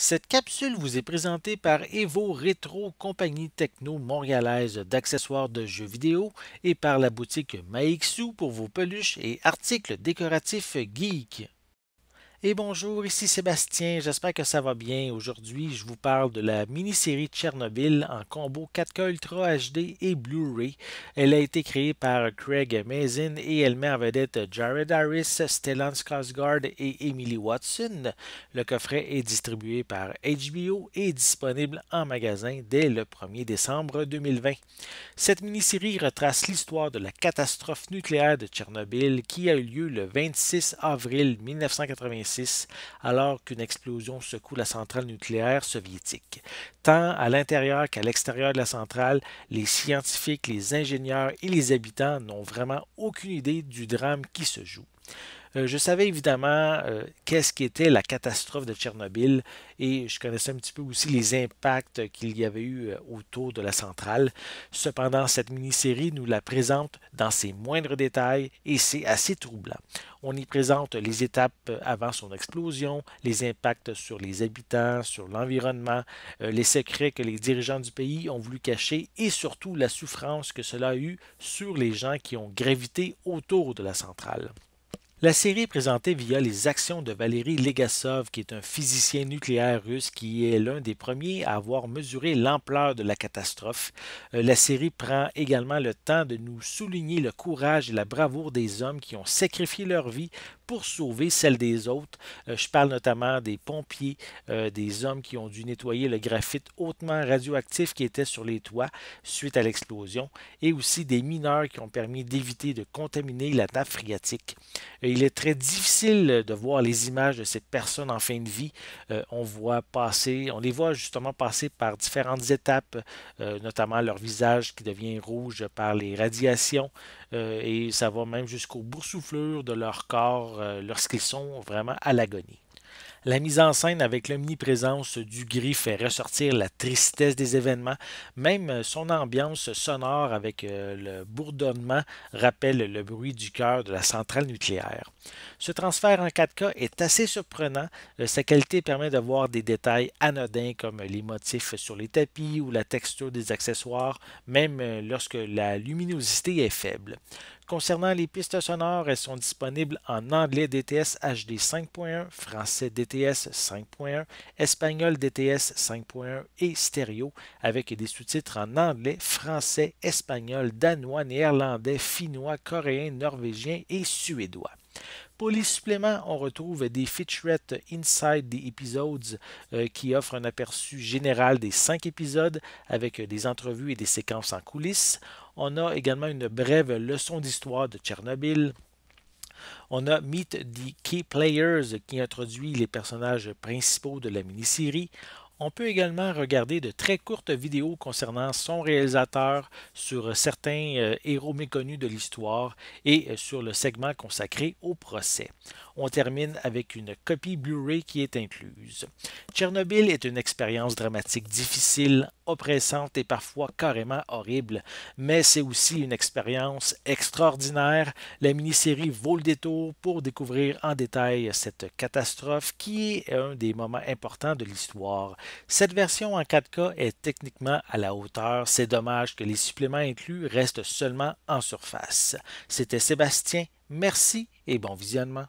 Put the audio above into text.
Cette capsule vous est présentée par Evo Rétro, compagnie techno montréalaise d'accessoires de jeux vidéo, et par la boutique Maixu pour vos peluches et articles décoratifs geek. Et bonjour, ici Sébastien, j'espère que ça va bien. Aujourd'hui, je vous parle de la mini-série Tchernobyl en combo 4K Ultra HD et Blu-ray. Elle a été créée par Craig Mazin et elle met en vedette Jared Harris, Stellan Skarsgård et Emily Watson. Le coffret est distribué par HBO et est disponible en magasin dès le 1er décembre 2020. Cette mini-série retrace l'histoire de la catastrophe nucléaire de Tchernobyl qui a eu lieu le 26 avril 1986 alors qu'une explosion secoue la centrale nucléaire soviétique. Tant à l'intérieur qu'à l'extérieur de la centrale, les scientifiques, les ingénieurs et les habitants n'ont vraiment aucune idée du drame qui se joue. Je savais évidemment qu'est-ce qu'était la catastrophe de Tchernobyl et je connaissais un petit peu aussi les impacts qu'il y avait eu autour de la centrale. Cependant, cette mini-série nous la présente dans ses moindres détails et c'est assez troublant. On y présente les étapes avant son explosion, les impacts sur les habitants, sur l'environnement, les secrets que les dirigeants du pays ont voulu cacher et surtout la souffrance que cela a eu sur les gens qui ont gravité autour de la centrale. La série est présentée via les actions de Valery Legasov, qui est un physicien nucléaire russe qui est l'un des premiers à avoir mesuré l'ampleur de la catastrophe. La série prend également le temps de nous souligner le courage et la bravoure des hommes qui ont sacrifié leur vie pour sauver celle des autres. Je parle notamment des pompiers, des hommes qui ont dû nettoyer le graphite hautement radioactif qui était sur les toits suite à l'explosion, et aussi des mineurs qui ont permis d'éviter de contaminer la nappe phréatique. Il est très difficile de voir les images de ces personnes en fin de vie. On les voit justement passer par différentes étapes, notamment leur visage qui devient rouge par les radiations, et ça va même jusqu'aux boursouflures de leur corps lorsqu'ils sont vraiment à l'agonie. La mise en scène avec l'omniprésence du gris fait ressortir la tristesse des événements. Même son ambiance sonore avec le bourdonnement rappelle le bruit du cœur de la centrale nucléaire. Ce transfert en 4K est assez surprenant. Sa qualité permet de voir des détails anodins comme les motifs sur les tapis ou la texture des accessoires, même lorsque la luminosité est faible. Concernant les pistes sonores, elles sont disponibles en anglais DTS HD 5.1, français DTS 5.1, espagnol DTS 5.1 et stéréo avec des sous-titres en anglais, français, espagnol, danois, néerlandais, finnois, coréen, norvégien et suédois. Pour les suppléments, on retrouve des featurettes inside des épisodes qui offrent un aperçu général des 5 épisodes avec des entrevues et des séquences en coulisses. On a également une brève leçon d'histoire de Tchernobyl. On a Meet the Key Players qui introduit les personnages principaux de la mini-série. On peut également regarder de très courtes vidéos concernant son réalisateur sur certains héros méconnus de l'histoire et sur le segment consacré au procès. On termine avec une copie Blu-ray qui est incluse. Tchernobyl est une expérience dramatique difficile, oppressante et parfois carrément horrible, mais c'est aussi une expérience extraordinaire. La mini-série vaut le détour pour découvrir en détail cette catastrophe qui est un des moments importants de l'histoire. Cette version en 4K est techniquement à la hauteur. C'est dommage que les suppléments inclus restent seulement en surface. C'était Sébastien. Merci et bon visionnement.